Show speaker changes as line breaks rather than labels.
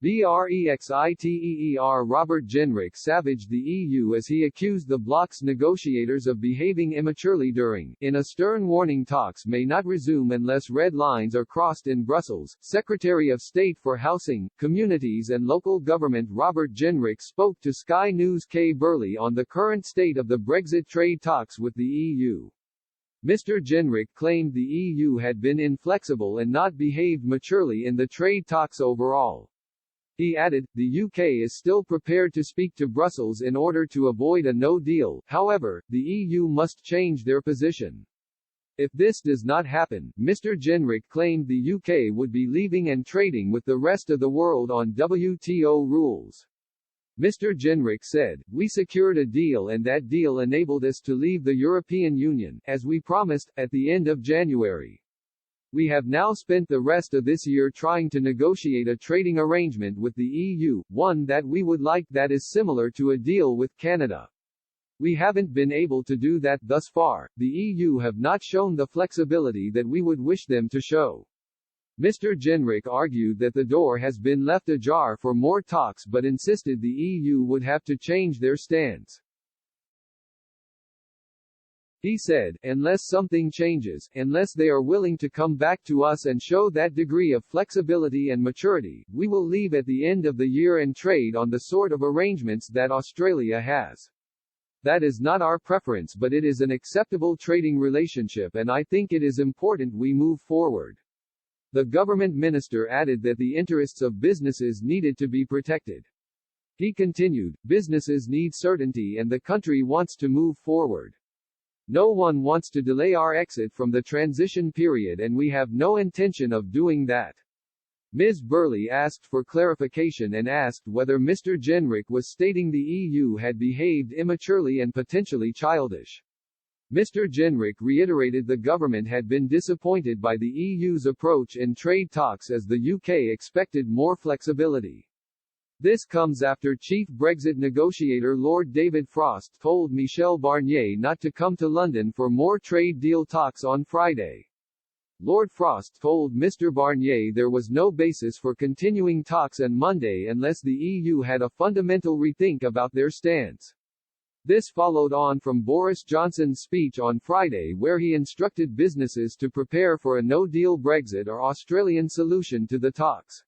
Brexiteer Robert Jenrick savaged the EU as he accused the bloc's negotiators of behaving immaturely during, in a stern warning, talks may not resume unless red lines are crossed in Brussels. Secretary of State for Housing, Communities and Local Government Robert Jenrick spoke to Sky News K Burley on the current state of the Brexit trade talks with the EU. Mr. Jenrick claimed the EU had been inflexible and not behaved maturely in the trade talks overall. He added, the UK is still prepared to speak to Brussels in order to avoid a no-deal, however, the EU must change their position. If this does not happen, Mr. Jenrick claimed the UK would be leaving and trading with the rest of the world on WTO rules. Mr. Jenrick said, "We secured a deal and that deal enabled us to leave the European Union, as we promised, at the end of January. We have now spent the rest of this year trying to negotiate a trading arrangement with the EU, one that we would like that is similar to a deal with Canada. We haven't been able to do that thus far. The EU have not shown the flexibility that we would wish them to show." Mr. Jenrick argued that the door has been left ajar for more talks but insisted the EU would have to change their stance. He said, "Unless something changes, unless they are willing to come back to us and show that degree of flexibility and maturity, we will leave at the end of the year and trade on the sort of arrangements that Australia has. That is not our preference, but it is an acceptable trading relationship and I think it is important we move forward." The government minister added that the interests of businesses needed to be protected. He continued, "Businesses need certainty and the country wants to move forward. No one wants to delay our exit from the transition period and we have no intention of doing that." Ms. Burley asked for clarification and asked whether Mr. Jenrick was stating the EU had behaved immaturely and potentially childish. Mr. Jenrick reiterated the government had been disappointed by the EU's approach in trade talks as the UK expected more flexibility. This comes after Chief Brexit negotiator Lord David Frost told Michel Barnier not to come to London for more trade deal talks on Friday. Lord Frost told Mr. Barnier there was no basis for continuing talks on Monday unless the EU had a fundamental rethink about their stance. This followed on from Boris Johnson's speech on Friday where he instructed businesses to prepare for a no-deal Brexit or Australian solution to the talks.